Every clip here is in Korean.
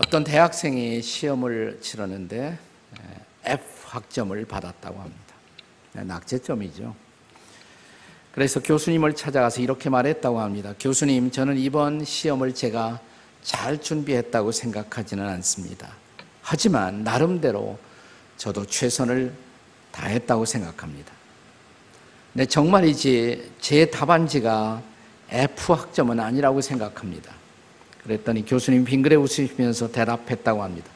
어떤 대학생이 시험을 치렀는데 F 학점을 받았다고 합니다. 낙제점이죠. 그래서 교수님을 찾아가서 이렇게 말했다고 합니다. 교수님, 저는 이번 시험을 제가 잘 준비했다고 생각하지는 않습니다. 하지만 나름대로 저도 최선을 다했다고 생각합니다. 네, 정말이지 제 답안지가 F 학점은 아니라고 생각합니다. 그랬더니 교수님 빙그레 웃으시면서 대답했다고 합니다.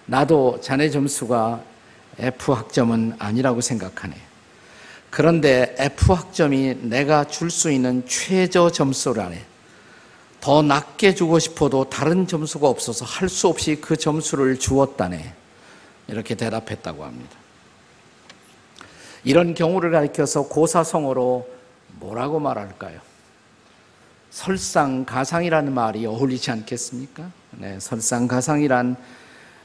나도 자네 점수가 F 학점은 아니라고 생각하네. 그런데 F 학점이 내가 줄 수 있는 최저 점수라네. 더 낮게 주고 싶어도 다른 점수가 없어서 할 수 없이 그 점수를 주었다네. 이렇게 대답했다고 합니다. 이런 경우를 가리켜서 고사성어로 뭐라고 말할까요? 설상가상이라는 말이 어울리지 않겠습니까? 네, 설상가상이란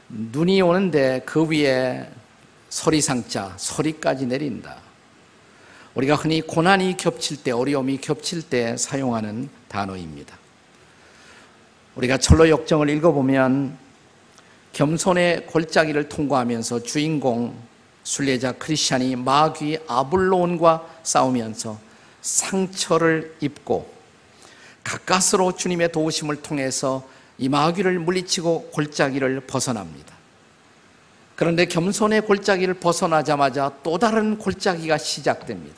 눈이 오는데 그 위에 서리상자, 서리까지 내린다. 우리가 흔히 고난이 겹칠 때, 어려움이 겹칠 때 사용하는 단어입니다. 우리가 철로 역정을 읽어보면 겸손의 골짜기를 통과하면서 주인공 순례자 크리스찬이 마귀 아블론과 싸우면서 상처를 입고 가까스로 주님의 도우심을 통해서 이 마귀를 물리치고 골짜기를 벗어납니다. 그런데 겸손의 골짜기를 벗어나자마자 또 다른 골짜기가 시작됩니다.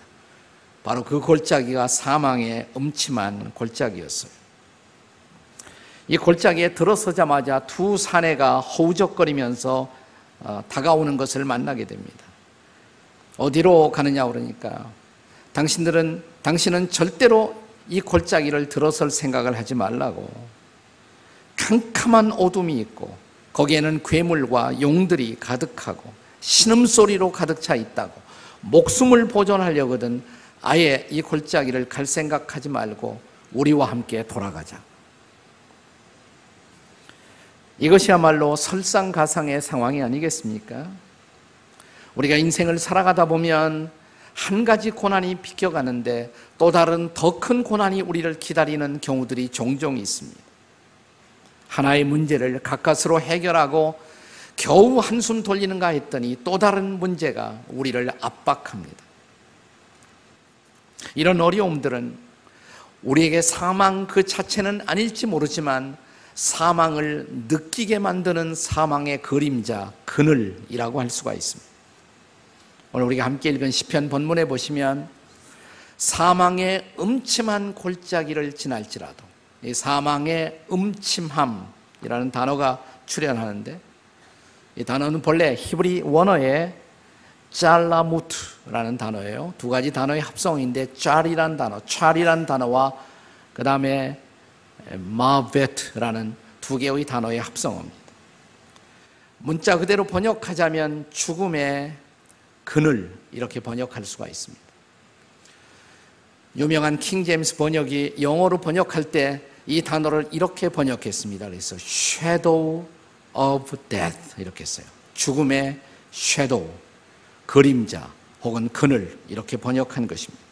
바로 그 골짜기가 사망의 음침한 골짜기였어요. 이 골짜기에 들어서자마자 두 사내가 허우적거리면서 다가오는 것을 만나게 됩니다. 어디로 가느냐 그러니까 당신은 절대로 이 골짜기를 들어설 생각을 하지 말라고. 캄캄한 어둠이 있고 거기에는 괴물과 용들이 가득하고 신음소리로 가득 차 있다고. 목숨을 보존하려거든 아예 이 골짜기를 갈 생각하지 말고 우리와 함께 돌아가자. 이것이야말로 설상가상의 상황이 아니겠습니까? 우리가 인생을 살아가다 보면 한 가지 고난이 비껴가는데 또 다른 더 큰 고난이 우리를 기다리는 경우들이 종종 있습니다. 하나의 문제를 가까스로 해결하고 겨우 한숨 돌리는가 했더니 또 다른 문제가 우리를 압박합니다. 이런 어려움들은 우리에게 사망 그 자체는 아닐지 모르지만 사망을 느끼게 만드는 사망의 그림자, 그늘이라고 할 수가 있습니다. 오늘 우리가 함께 읽은 시편 본문에 보시면 사망의 음침한 골짜기를 지날지라도, 이 사망의 음침함이라는 단어가 출현하는데 이 단어는 본래 히브리 원어의 짤라무트라는 단어예요. 두 가지 단어의 합성인데 짤이란 단어, 찰이란 단어와 그 다음에 마베트라는 두 개의 단어의 합성어입니다. 문자 그대로 번역하자면 죽음의 그늘, 이렇게 번역할 수가 있습니다. 유명한 킹 제임스 번역이 영어로 번역할 때 이 단어를 이렇게 번역했습니다. 그래서 shadow of death 이렇게 했어요. 죽음의 shadow, 그림자 혹은 그늘, 이렇게 번역한 것입니다.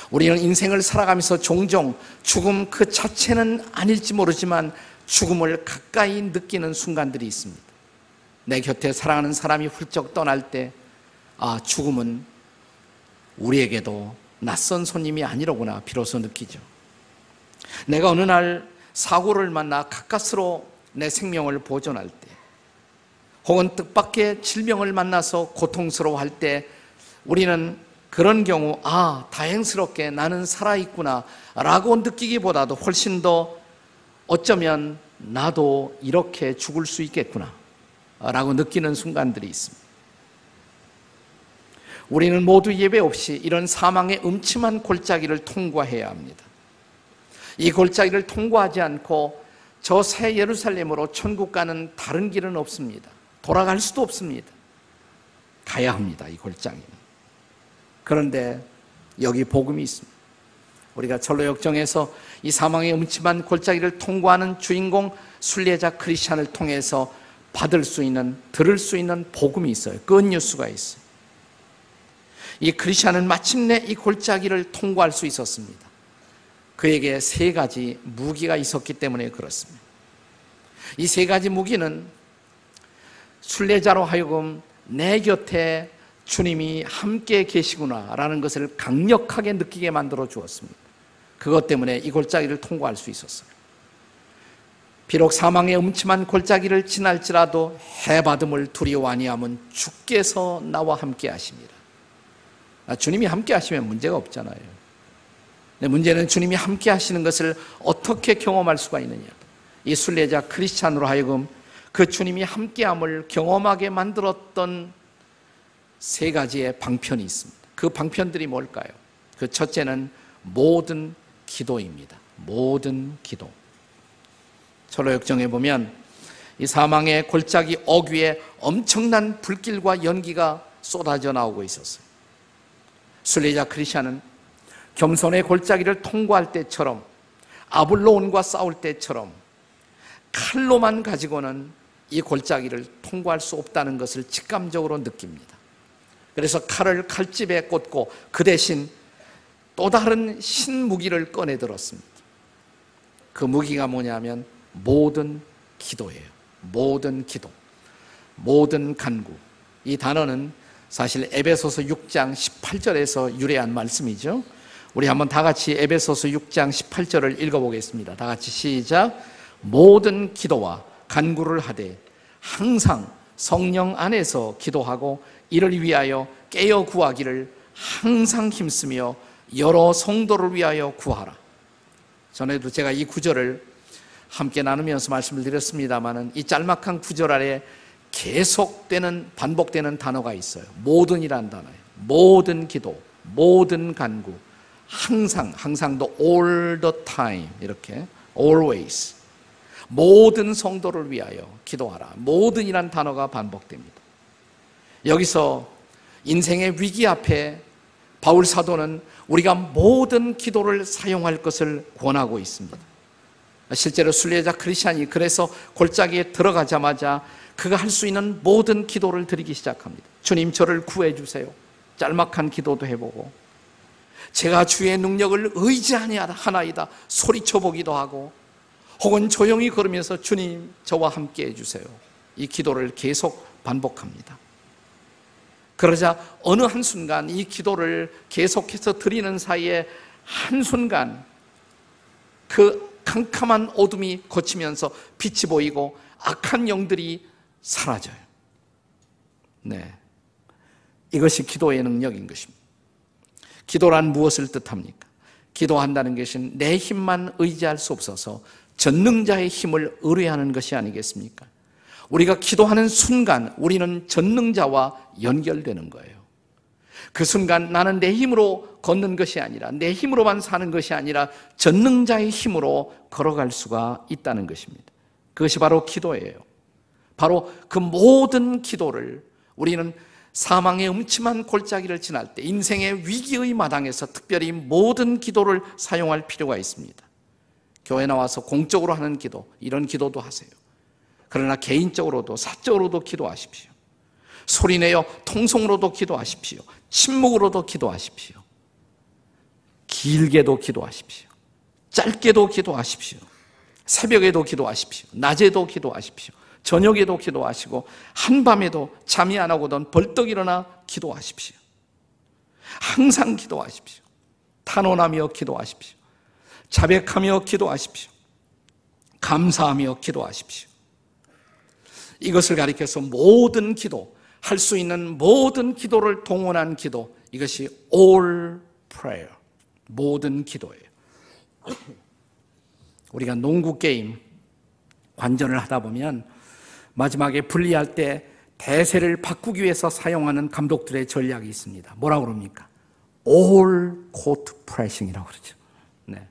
우리는 인생을 살아가면서 종종 죽음 그 자체는 아닐지 모르지만 죽음을 가까이 느끼는 순간들이 있습니다. 내 곁에 사랑하는 사람이 훌쩍 떠날 때 죽음은 우리에게도 낯선 손님이 아니로구나 비로소 느끼죠. 내가 어느 날 사고를 만나 가까스로 내 생명을 보존할 때, 혹은 뜻밖의 질병을 만나서 고통스러워할 때 우리는 그런 경우 다행스럽게 나는 살아있구나 라고 느끼기보다도 훨씬 더 어쩌면 나도 이렇게 죽을 수 있겠구나 라고 느끼는 순간들이 있습니다. 우리는 모두 예외 없이 이런 사망의 음침한 골짜기를 통과해야 합니다. 이 골짜기를 통과하지 않고 저 새 예루살렘으로 천국 가는 다른 길은 없습니다. 돌아갈 수도 없습니다. 가야 합니다, 이 골짜기는. 그런데 여기 복음이 있습니다. 우리가 철로 역정에서 이 사망의 음침한 골짜기를 통과하는 주인공 순례자 크리스찬을 통해서 받을 수 있는, 들을 수 있는 복음이 있어요. 굿뉴스가 있어요. 이 크리스찬은 마침내 이 골짜기를 통과할 수 있었습니다. 그에게 세 가지 무기가 있었기 때문에 그렇습니다. 이 세 가지 무기는 순례자로 하여금 내 곁에 주님이 함께 계시구나라는 것을 강력하게 느끼게 만들어 주었습니다. 그것 때문에 이 골짜기를 통과할 수 있었어요. 비록 사망의 음침한 골짜기를 지날지라도 해받음을 두려워 아니하면 주께서 나와 함께 하십니다. 주님이 함께 하시면 문제가 없잖아요. 근데 문제는 주님이 함께 하시는 것을 어떻게 경험할 수가 있느냐. 이 순례자 크리스찬으로 하여금 그 주님이 함께함을 경험하게 만들었던 세 가지의 방편이 있습니다. 그 방편들이 뭘까요? 그 첫째는 모든 기도입니다. 모든 기도. 철로역정에 보면 이 사망의 골짜기 어귀에 엄청난 불길과 연기가 쏟아져 나오고 있었어요. 순례자 크리스찬은 겸손의 골짜기를 통과할 때처럼, 아블로온과 싸울 때처럼 칼로만 가지고는 이 골짜기를 통과할 수 없다는 것을 직감적으로 느낍니다. 그래서 칼을 칼집에 꽂고 그 대신 또 다른 신무기를 꺼내 들었습니다. 그 무기가 뭐냐면 모든 기도예요. 모든 기도, 모든 간구. 이 단어는 사실 에베소서 6장 18절에서 유래한 말씀이죠. 우리 한번 다 같이 에베소서 6장 18절을 읽어보겠습니다. 다 같이 시작. 모든 기도와 간구를 하되 항상 성령 안에서 기도하고 이를 위하여 깨어 구하기를 항상 힘쓰며 여러 성도를 위하여 구하라. 전에도 제가 이 구절을 함께 나누면서 말씀을 드렸습니다만 이 짤막한 구절 아래 계속되는 반복되는 단어가 있어요. 모든이란 단어예요. 모든 기도, 모든 간구, 항상, 항상도 all the time, 이렇게 always, 모든 성도를 위하여 기도하라. 모든이란 단어가 반복됩니다. 여기서 인생의 위기 앞에 바울 사도는 우리가 모든 기도를 사용할 것을 권하고 있습니다. 실제로 순례자 크리스찬이 그래서 골짜기에 들어가자마자 그가 할 수 있는 모든 기도를 드리기 시작합니다. 주님, 저를 구해 주세요. 짤막한 기도도 해보고, 제가 주의 능력을 의지하나이다 소리쳐 보기도 하고, 혹은 조용히 걸으면서 주님, 저와 함께 해주세요. 이 기도를 계속 반복합니다. 그러자 어느 한순간 이 기도를 계속해서 드리는 사이에 한순간 그 캄캄한 어둠이 걷히면서 빛이 보이고 악한 영들이 사라져요. 네, 이것이 기도의 능력인 것입니다. 기도란 무엇을 뜻합니까? 기도한다는 것은 내 힘만 의지할 수 없어서 전능자의 힘을 의뢰하는 것이 아니겠습니까? 우리가 기도하는 순간 우리는 전능자와 연결되는 거예요. 그 순간 나는 내 힘으로 걷는 것이 아니라, 내 힘으로만 사는 것이 아니라 전능자의 힘으로 걸어갈 수가 있다는 것입니다. 그것이 바로 기도예요. 바로 그 모든 기도를 우리는 사망의 음침한 골짜기를 지날 때, 인생의 위기의 마당에서 특별히 모든 기도를 사용할 필요가 있습니다. 교회 나와서 공적으로 하는 기도, 이런 기도도 하세요. 그러나 개인적으로도 사적으로도 기도하십시오. 소리내어 통성으로도 기도하십시오. 침묵으로도 기도하십시오. 길게도 기도하십시오. 짧게도 기도하십시오. 새벽에도 기도하십시오. 낮에도 기도하십시오. 저녁에도 기도하시고 한밤에도 잠이 안 오거든 벌떡 일어나 기도하십시오. 항상 기도하십시오. 탄원하며 기도하십시오. 자백하며 기도하십시오. 감사하며 기도하십시오. 이것을 가리켜서 모든 기도, 할 수 있는 모든 기도를 동원한 기도, 이것이 all prayer, 모든 기도예요. 우리가 농구 게임 관전을 하다 보면 마지막에 분리할 때 대세를 바꾸기 위해서 사용하는 감독들의 전략이 있습니다. 뭐라고 그럽니까? all court pressing이라고 그러죠. 네.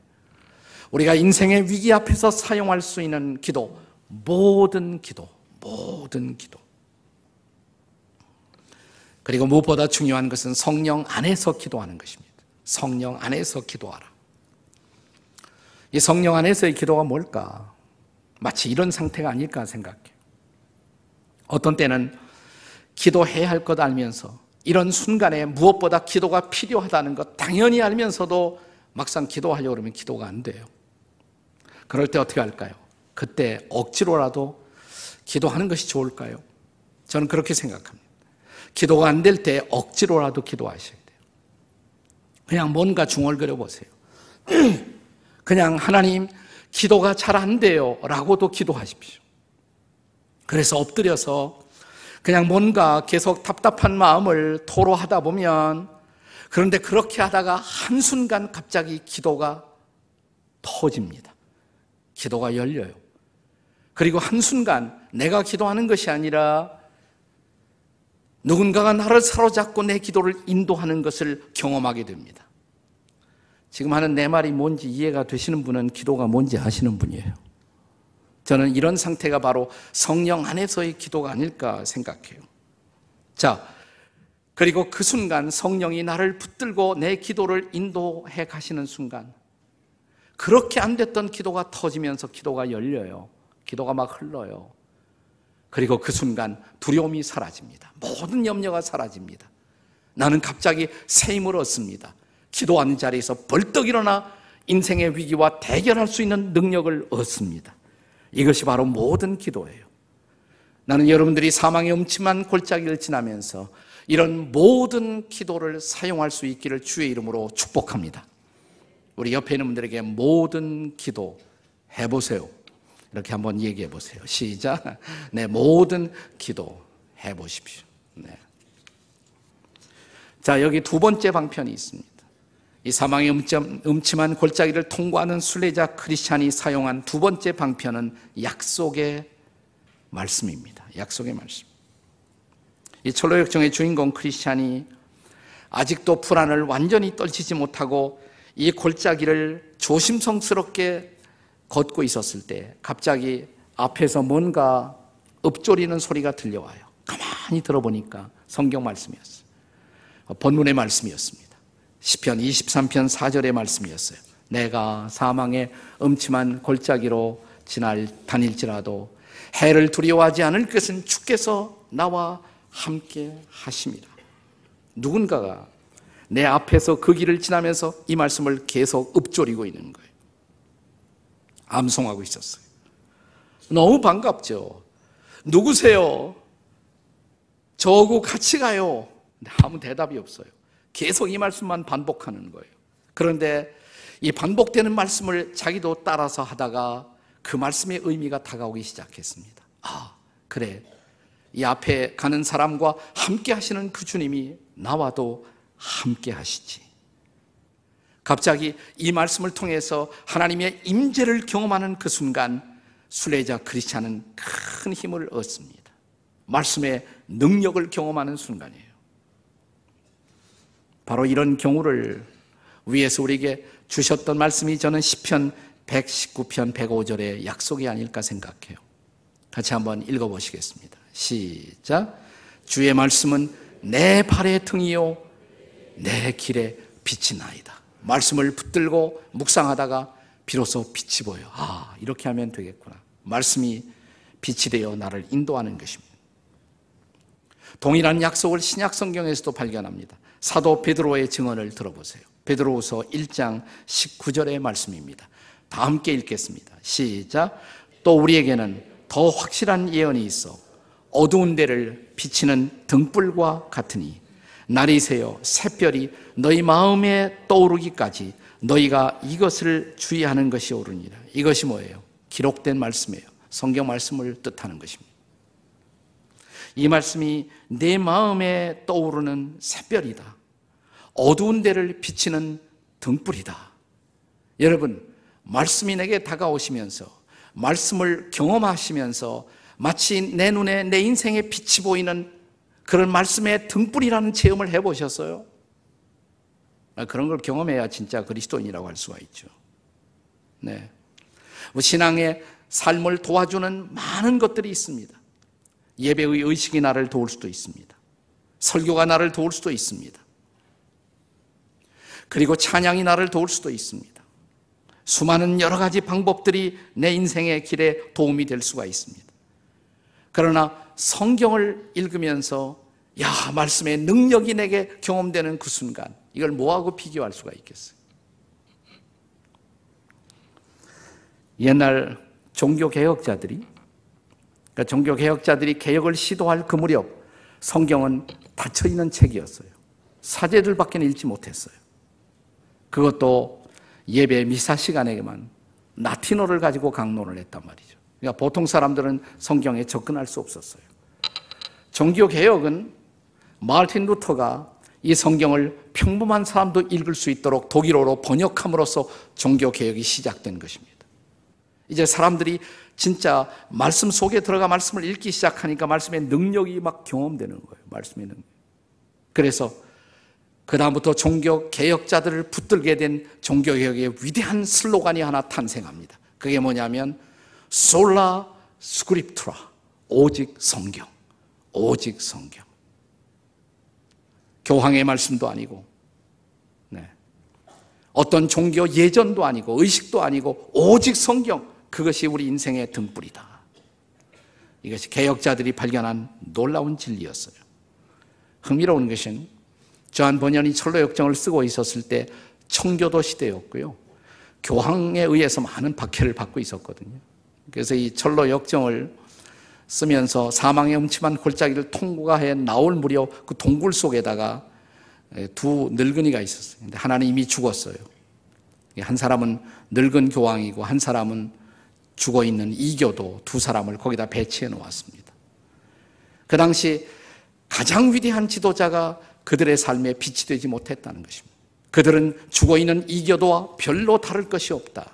우리가 인생의 위기 앞에서 사용할 수 있는 기도, 모든 기도, 모든 기도. 그리고 무엇보다 중요한 것은 성령 안에서 기도하는 것입니다. 성령 안에서 기도하라. 이 성령 안에서의 기도가 뭘까? 마치 이런 상태가 아닐까 생각해요. 어떤 때는 기도해야 할 것 알면서, 이런 순간에 무엇보다 기도가 필요하다는 것 당연히 알면서도 막상 기도하려고 그러면 기도가 안 돼요. 그럴 때 어떻게 할까요? 그때 억지로라도 기도하는 것이 좋을까요? 저는 그렇게 생각합니다. 기도가 안 될 때 억지로라도 기도하셔야 돼요. 그냥 뭔가 중얼거려 보세요. 그냥 하나님 기도가 잘 안 돼요 라고도 기도하십시오. 그래서 엎드려서 그냥 뭔가 계속 답답한 마음을 토로하다 보면, 그런데 그렇게 하다가 한순간 갑자기 기도가 터집니다. 기도가 열려요. 그리고 한순간 내가 기도하는 것이 아니라 누군가가 나를 사로잡고 내 기도를 인도하는 것을 경험하게 됩니다. 지금 하는 내 말이 뭔지 이해가 되시는 분은 기도가 뭔지 아시는 분이에요. 저는 이런 상태가 바로 성령 안에서의 기도가 아닐까 생각해요. 자, 그리고 그 순간 성령이 나를 붙들고 내 기도를 인도해 가시는 순간, 그렇게 안 됐던 기도가 터지면서 기도가 열려요. 기도가 막 흘러요. 그리고 그 순간 두려움이 사라집니다. 모든 염려가 사라집니다. 나는 갑자기 새 힘을 얻습니다. 기도하는 자리에서 벌떡 일어나 인생의 위기와 대결할 수 있는 능력을 얻습니다. 이것이 바로 모든 기도예요. 나는 여러분들이 사망의 음침한 골짜기를 지나면서 이런 모든 기도를 사용할 수 있기를 주의 이름으로 축복합니다. 우리 옆에 있는 분들에게 모든 기도 해보세요. 이렇게 한번 얘기해 보세요. 시작. 네, 모든 기도 해보십시오. 네. 자, 여기 두 번째 방편이 있습니다. 이 사망의 음침한 골짜기를 통과하는 순례자 크리스찬이 사용한 두 번째 방편은 약속의 말씀입니다. 약속의 말씀. 이 철로역정의 주인공 크리스찬이 아직도 불안을 완전히 떨치지 못하고 이 골짜기를 조심성스럽게 걷고 있었을 때 갑자기 앞에서 뭔가 읊조리는 소리가 들려와요. 가만히 들어보니까 성경 말씀이었어요. 본문의 말씀이었습니다. 시편 23편 4절의 말씀이었어요. 내가 사망의 음침한 골짜기로 다닐지라도 해를 두려워하지 않을 것은 주께서 나와 함께 하심이라. 누군가가 내 앞에서 그 길을 지나면서 이 말씀을 계속 읊조리고 있는 거예요. 암송하고 있었어요. 너무 반갑죠. 누구세요? 저하고 같이 가요. 아무 대답이 없어요. 계속 이 말씀만 반복하는 거예요. 그런데 이 반복되는 말씀을 자기도 따라서 하다가 그 말씀의 의미가 다가오기 시작했습니다. 아, 그래. 이 앞에 가는 사람과 함께 하시는 그 주님이 나와도 함께 하시지. 갑자기 이 말씀을 통해서 하나님의 임재를 경험하는 그 순간 순례자 크리스찬은 큰 힘을 얻습니다. 말씀의 능력을 경험하는 순간이에요. 바로 이런 경우를 위해서 우리에게 주셨던 말씀이 저는 시편 119편 105절의 약속이 아닐까 생각해요. 같이 한번 읽어보시겠습니다. 시작. 주의 말씀은 내 발의 등이요 내 길에 빛이 나이다. 말씀을 붙들고 묵상하다가 비로소 빛이 보여. 아, 이렇게 하면 되겠구나. 말씀이 빛이 되어 나를 인도하는 것입니다. 동일한 약속을 신약 성경에서도 발견합니다. 사도 베드로의 증언을 들어보세요. 베드로후서 1장 19절의 말씀입니다. 다 함께 읽겠습니다. 시작. 또 우리에게는 더 확실한 예언이 있어 어두운 데를 비치는 등불과 같으니 날이 새어 샛별이 너희 마음에 떠오르기까지 너희가 이것을 주의하는 것이 옳으니라. 이것이 뭐예요? 기록된 말씀이에요. 성경 말씀을 뜻하는 것입니다. 이 말씀이 내 마음에 떠오르는 샛별이다. 어두운 데를 비치는 등불이다. 여러분, 말씀이 내게 다가오시면서 말씀을 경험하시면서 마치 내 눈에 내 인생의 빛이 보이는 그런 말씀의 등불이라는 체험을 해보셨어요? 그런 걸 경험해야 진짜 그리스도인이라고 할 수가 있죠. 네. 신앙의 삶을 도와주는 많은 것들이 있습니다. 예배의 의식이 나를 도울 수도 있습니다. 설교가 나를 도울 수도 있습니다. 그리고 찬양이 나를 도울 수도 있습니다. 수많은 여러 가지 방법들이 내 인생의 길에 도움이 될 수가 있습니다. 그러나 성경을 읽으면서 말씀의 능력이 내게 경험되는 그 순간, 이걸 뭐하고 비교할 수가 있겠어요? 옛날 종교개혁자들이, 그러니까 종교개혁자들이 개혁을 시도할 그 무렵 성경은 닫혀있는 책이었어요. 사제들밖에 읽지 못했어요. 그것도 예배 미사 시간에만 라틴어를 가지고 강론을 했단 말이죠. 그러니까 보통 사람들은 성경에 접근할 수 없었어요. 종교개혁은 마르틴 루터가 이 성경을 평범한 사람도 읽을 수 있도록 독일어로 번역함으로써 종교개혁이 시작된 것입니다. 이제 사람들이 진짜 말씀 속에 들어가 말씀을 읽기 시작하니까 말씀의 능력이 막 경험되는 거예요. 말씀의 능력. 그래서 그 다음부터 종교개혁자들을 붙들게 된 종교개혁의 위대한 슬로건이 하나 탄생합니다. 그게 뭐냐면 솔라 스크립투라, 오직 성경, 오직 성경. 교황의 말씀도 아니고, 어떤 종교 예전도 아니고 의식도 아니고 오직 성경, 그것이 우리 인생의 등불이다. 이것이 개혁자들이 발견한 놀라운 진리였어요. 흥미로운 것은 저한 번연이 철로 역정을 쓰고 있었을 때 청교도 시대였고요. 교황에 의해서 많은 박해를 받고 있었거든요. 그래서 이 철로 역정을 쓰면서 사망의 음침한 골짜기를 통과해 나올 무렵 그 동굴 속에다가 두 늙은이가 있었어요. 근데 하나는 이미 죽었어요. 한 사람은 늙은 교황이고 한 사람은 죽어있는 이교도, 두 사람을 거기다 배치해 놓았습니다. 그 당시 가장 위대한 지도자가 그들의 삶에 빛이 되지 못했다는 것입니다. 그들은 죽어있는 이교도와 별로 다를 것이 없다.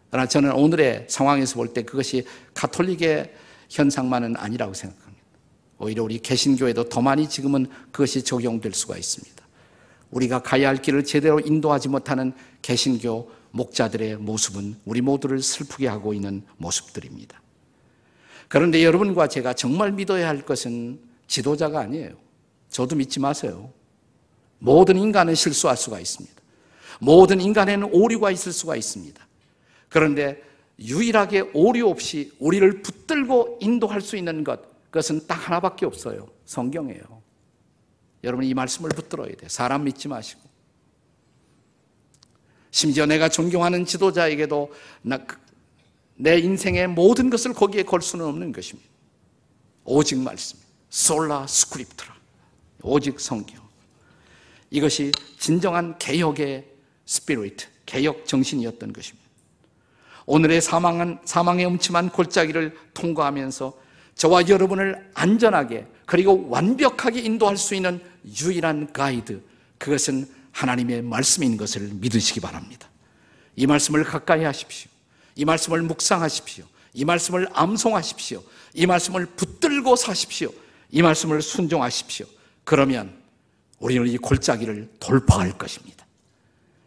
그러나 저는 오늘의 상황에서 볼 때 그것이 가톨릭의 현상만은 아니라고 생각합니다. 오히려 우리 개신교에도 더 많이 지금은 그것이 적용될 수가 있습니다. 우리가 가야 할 길을 제대로 인도하지 못하는 개신교 목자들의 모습은 우리 모두를 슬프게 하고 있는 모습들입니다. 그런데 여러분과 제가 정말 믿어야 할 것은 지도자가 아니에요. 저도 믿지 마세요. 모든 인간은 실수할 수가 있습니다. 모든 인간에는 오류가 있을 수가 있습니다. 그런데 유일하게 오류 없이 우리를 붙들고 인도할 수 있는 것, 그것은 딱 하나밖에 없어요. 성경이에요. 여러분 이 말씀을 붙들어야 돼요. 사람 믿지 마시고. 심지어 내가 존경하는 지도자에게도 내 인생의 모든 것을 거기에 걸 수는 없는 것입니다. 오직 말씀, 솔라 스크립투라, 오직 성경. 이것이 진정한 개혁의 스피리트, 개혁 정신이었던 것입니다. 오늘의 사망의 음침한 골짜기를 통과하면서 저와 여러분을 안전하게 그리고 완벽하게 인도할 수 있는 유일한 가이드, 그것은 하나님의 말씀인 것을 믿으시기 바랍니다. 이 말씀을 가까이 하십시오. 이 말씀을 묵상하십시오. 이 말씀을 암송하십시오. 이 말씀을 붙들고 사십시오. 이 말씀을 순종하십시오. 그러면 우리는 이 골짜기를 돌파할 것입니다.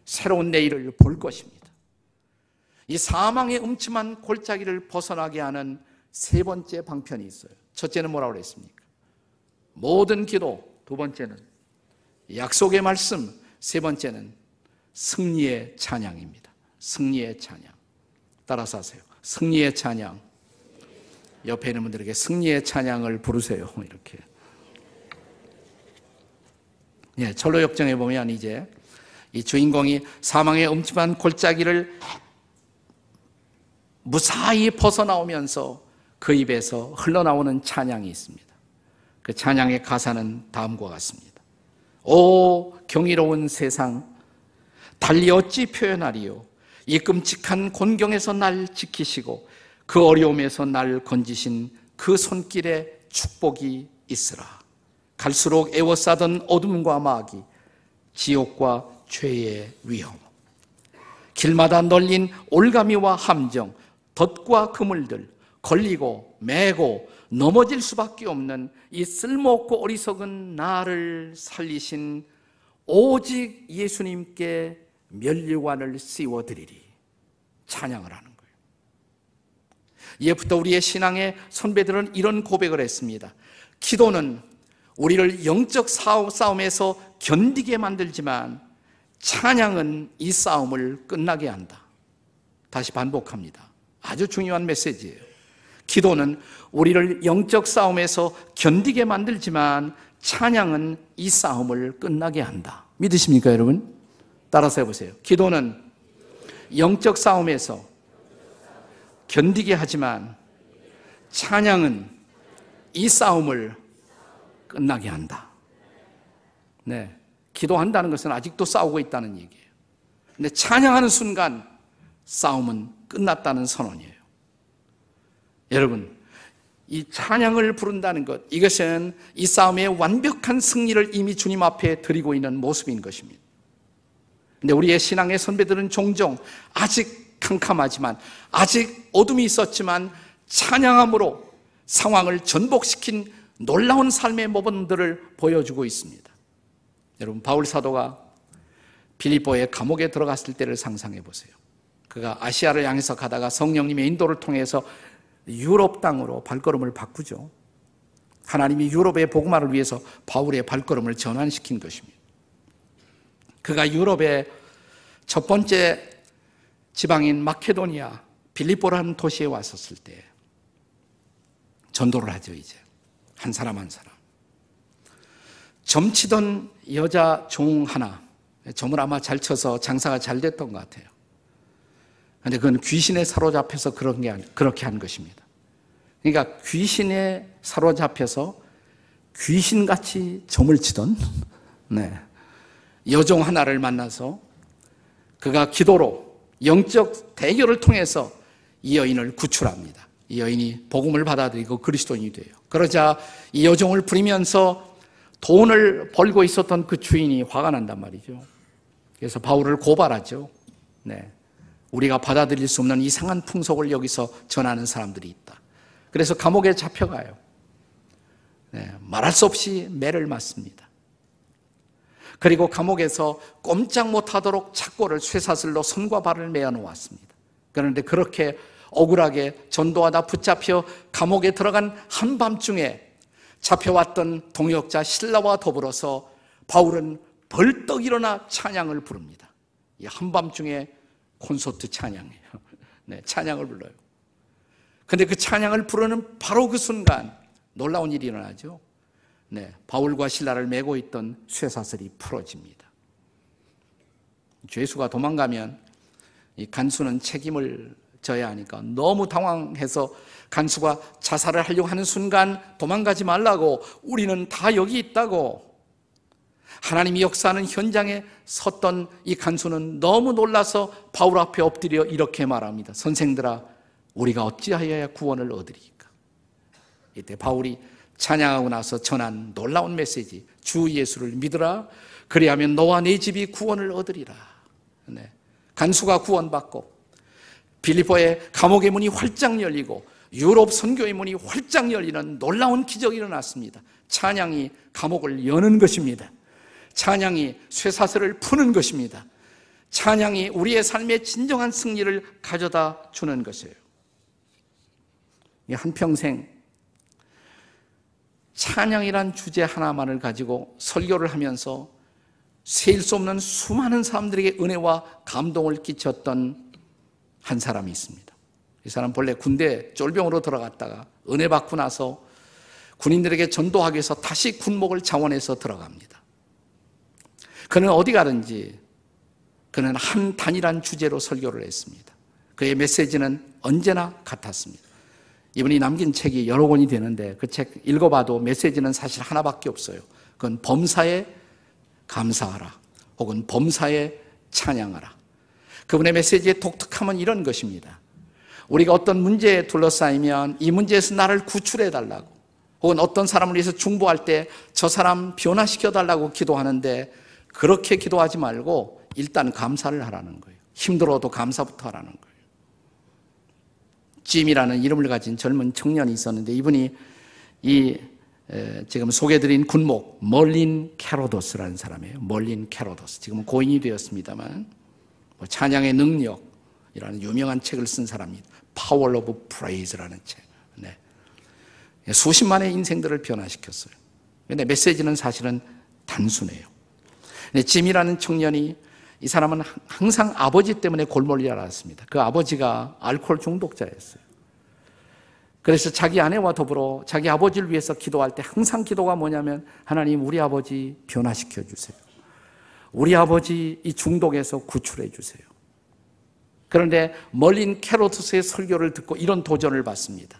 새로운 내일을 볼 것입니다. 이 사망의 음침한 골짜기를 벗어나게 하는 세 번째 방편이 있어요. 첫째는 뭐라고 그랬습니까? 모든 기도. 두 번째는 약속의 말씀. 세 번째는 승리의 찬양입니다. 승리의 찬양. 따라서 하세요. 승리의 찬양. 옆에 있는 분들에게 승리의 찬양을 부르세요. 이렇게. 예, 철로 역정에 보면 이제 이 주인공이 사망의 음침한 골짜기를 무사히 벗어나오면서 그 입에서 흘러나오는 찬양이 있습니다. 그 찬양의 가사는 다음과 같습니다. 오 경이로운 세상, 달리 어찌 표현하리요. 이 끔찍한 곤경에서 날 지키시고 그 어려움에서 날 건지신 그 손길에 축복이 있으라. 갈수록 애워싸던 어둠과 마귀, 지옥과 죄의 위험, 길마다 널린 올가미와 함정, 덫과 그물들, 걸리고 매고 넘어질 수밖에 없는 이 쓸모없고 어리석은 나를 살리신 오직 예수님께 면류관을 씌워드리리. 찬양을 하는 거예요. 이제부터 우리의 신앙의 선배들은 이런 고백을 했습니다. 기도는 우리를 영적 싸움에서 견디게 만들지만 찬양은 이 싸움을 끝나게 한다. 다시 반복합니다. 아주 중요한 메시지예요. 기도는 우리를 영적 싸움에서 견디게 만들지만 찬양은 이 싸움을 끝나게 한다. 믿으십니까, 여러분? 따라서 해보세요. 기도는 영적 싸움에서 견디게 하지만 찬양은 이 싸움을 끝나게 한다. 네, 기도한다는 것은 아직도 싸우고 있다는 얘기예요. 근데 찬양하는 순간 싸움은 끝났다는 선언이에요. 여러분, 이 찬양을 부른다는 것, 이것은 이 싸움의 완벽한 승리를 이미 주님 앞에 드리고 있는 모습인 것입니다. 근데 우리의 신앙의 선배들은 종종 아직 캄캄하지만, 아직 어둠이 있었지만 찬양함으로 상황을 전복시킨 놀라운 삶의 모범들을 보여주고 있습니다. 여러분, 바울 사도가 빌립보의 감옥에 들어갔을 때를 상상해 보세요. 그가 아시아를 향해서 가다가 성령님의 인도를 통해서 유럽 땅으로 발걸음을 바꾸죠. 하나님이 유럽의 복음화를 위해서 바울의 발걸음을 전환시킨 것입니다. 그가 유럽의 첫 번째 지방인 마케도니아 빌립보라는 도시에 왔었을 때 전도를 하죠. 이제 한 사람 한 사람, 점치던 여자 종 하나, 점을 아마 잘 쳐서 장사가 잘 됐던 것 같아요. 그런데 그건 귀신에 사로잡혀서 그렇게 한 것입니다. 그러니까 귀신에 사로잡혀서 귀신같이 점을 치던 여종 하나를 만나서 그가 기도로 영적 대결을 통해서 이 여인을 구출합니다. 이 여인이 복음을 받아들이고 그리스도인이 돼요. 그러자 이 여종을 부리면서 돈을 벌고 있었던 그 주인이 화가 난단 말이죠. 그래서 바울을 고발하죠. 우리가 받아들일 수 없는 이상한 풍속을 여기서 전하는 사람들이 있다. 그래서 감옥에 잡혀가요. 말할 수 없이 매를 맞습니다. 그리고 감옥에서 꼼짝 못하도록 착고를 쇠사슬로 손과 발을 매어 놓았습니다. 그런데 그렇게 억울하게 전도하다 붙잡혀 감옥에 들어간 한밤중에 잡혀왔던 동역자 실라와 더불어서 바울은 벌떡 일어나 찬양을 부릅니다. 이 한밤중에 콘서트 찬양이에요. 찬양을 불러요. 근데 그 찬양을 부르는 바로 그 순간 놀라운 일이 일어나죠. 바울과 실라를 메고 있던 쇠사슬이 풀어집니다. 죄수가 도망가면 이 간수는 책임을 져야 하니까 너무 당황해서 간수가 자살을 하려고 하는 순간 도망가지 말라고, 우리는 다 여기 있다고. 하나님이 역사하는 현장에 섰던 이 간수는 너무 놀라서 바울 앞에 엎드려 이렇게 말합니다. 선생들아, 우리가 어찌하여야 구원을 얻으리까? 이때 바울이 찬양하고 나서 전한 놀라운 메시지, 주 예수를 믿으라. 그리하면 너와 네 집이 구원을 얻으리라. 간수가 구원받고 빌립보의 감옥의 문이 활짝 열리고 유럽 선교의 문이 활짝 열리는 놀라운 기적이 일어났습니다. 찬양이 감옥을 여는 것입니다. 찬양이 쇠사슬을 푸는 것입니다. 찬양이 우리의 삶의 진정한 승리를 가져다 주는 것이에요. 한평생 찬양이란 주제 하나만을 가지고 설교를 하면서 셀 수 없는 수많은 사람들에게 은혜와 감동을 끼쳤던 한 사람이 있습니다. 이 사람 본래 군대 쫄병으로 들어갔다가 은혜 받고 나서 군인들에게 전도하기 위해서 다시 군목을 자원해서 들어갑니다. 그는 어디 가든지 그는 한 단일한 주제로 설교를 했습니다. 그의 메시지는 언제나 같았습니다. 이분이 남긴 책이 여러 권이 되는데 그 책 읽어봐도 메시지는 사실 하나밖에 없어요. 그건 범사에 감사하라, 혹은 범사에 찬양하라. 그분의 메시지의 독특함은 이런 것입니다. 우리가 어떤 문제에 둘러싸이면 이 문제에서 나를 구출해달라고, 혹은 어떤 사람을 위해서 중보할 때 저 사람 변화시켜달라고 기도하는데, 그렇게 기도하지 말고 일단 감사를 하라는 거예요. 힘들어도 감사부터 하라는 거예요. 짐이라는 이름을 가진 젊은 청년이 있었는데, 이분이 지금 소개해드린 군목 멀린 캐로도스라는 사람이에요. 멀린 캐로도스. 지금은 고인이 되었습니다만 찬양의 능력이라는 유명한 책을 쓴 사람입니다. Power of Praise라는 책. 수십만의 인생들을 변화시켰어요. 그런데 메시지는 사실은 단순해요. 짐이라는 청년이, 이 사람은 항상 아버지 때문에 골몰이 앓았습니다. 그 아버지가 알코올 중독자였어요. 그래서 자기 아내와 더불어 자기 아버지를 위해서 기도할 때 항상 기도가 뭐냐면, 하나님 우리 아버지 변화시켜 주세요. 우리 아버지 이 중독에서 구출해 주세요. 그런데 멀린 캐로투스의 설교를 듣고 이런 도전을 받습니다.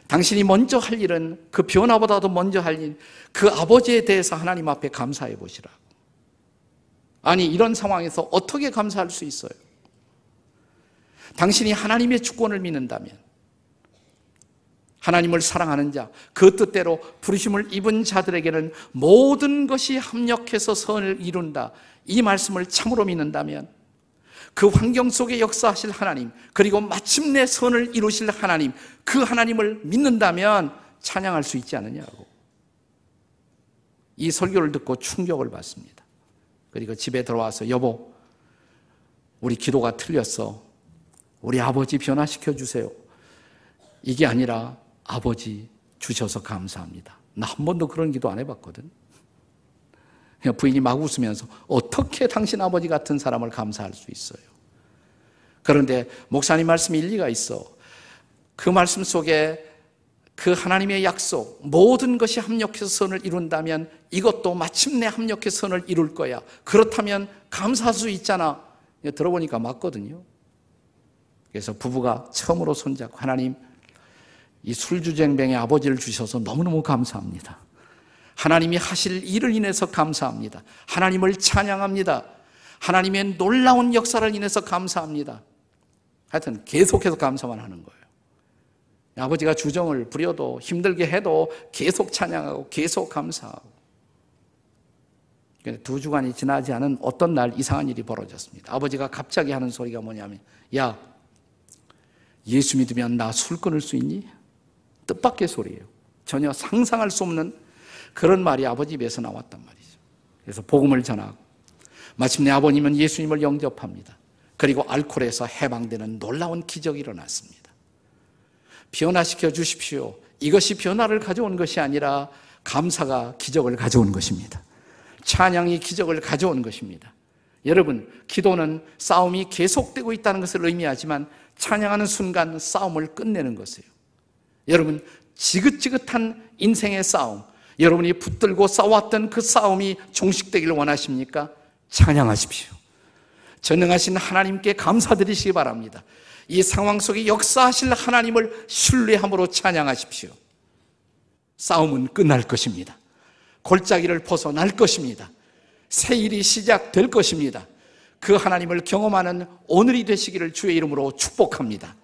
당신이 먼저 할 일은 그 변화보다도 먼저 할 일, 그 아버지에 대해서 하나님 앞에 감사해 보시라고. 아니, 이런 상황에서 어떻게 감사할 수 있어요? 당신이 하나님의 주권을 믿는다면, 하나님을 사랑하는 자, 그 뜻대로 부르심을 입은 자들에게는 모든 것이 합력해서 선을 이룬다, 이 말씀을 참으로 믿는다면 그 환경 속에 역사하실 하나님, 그리고 마침내 선을 이루실 하나님, 그 하나님을 믿는다면 찬양할 수 있지 않느냐고. 이 설교를 듣고 충격을 받습니다. 그리고 집에 들어와서 여보, 우리 기도가 틀렸어. 우리 아버지 변화시켜 주세요. 이게 아니라 아버지 주셔서 감사합니다. 나 한 번도 그런 기도 안 해봤거든. 부인이 막 웃으면서 어떻게 당신 아버지 같은 사람을 감사할 수 있어요? 그런데 목사님 말씀이 일리가 있어. 그 말씀 속에 그 하나님의 약속, 모든 것이 합력해서 선을 이룬다면 이것도 마침내 합력해서 선을 이룰 거야. 그렇다면 감사할 수 있잖아. 들어보니까 맞거든요. 그래서 부부가 처음으로 손잡고, 하나님, 이 술주정뱅의 아버지를 주셔서 너무너무 감사합니다. 하나님이 하실 일을 인해서 감사합니다. 하나님을 찬양합니다. 하나님의 놀라운 역사를 인해서 감사합니다. 하여튼 계속해서 감사만 하는 거예요. 아버지가 주정을 부려도 힘들게 해도 계속 찬양하고 계속 감사하고. 2주간이 지나지 않은 어떤 날 이상한 일이 벌어졌습니다. 아버지가 갑자기 하는 소리가 뭐냐면, 야, 예수 믿으면 나 술 끊을 수 있니? 뜻밖의 소리예요. 전혀 상상할 수 없는 그런 말이 아버지 입에서 나왔단 말이죠. 그래서 복음을 전하고 마침내 아버님은 예수님을 영접합니다. 그리고 알코올에서 해방되는 놀라운 기적이 일어났습니다. 변화시켜 주십시오. 이것이 변화를 가져온 것이 아니라 감사가 기적을 가져온 것입니다. 찬양이 기적을 가져온 것입니다. 여러분, 기도는 싸움이 계속되고 있다는 것을 의미하지만 찬양하는 순간 싸움을 끝내는 것이에요. 여러분, 지긋지긋한 인생의 싸움, 여러분이 붙들고 싸웠던 그 싸움이 종식되기를 원하십니까? 찬양하십시오. 전능하신 하나님께 감사드리시기 바랍니다. 이 상황 속에 역사하실 하나님을 신뢰함으로 찬양하십시오. 싸움은 끝날 것입니다. 골짜기를 벗어날 것입니다. 새 일이 시작될 것입니다. 그 하나님을 경험하는 오늘이 되시기를 주의 이름으로 축복합니다.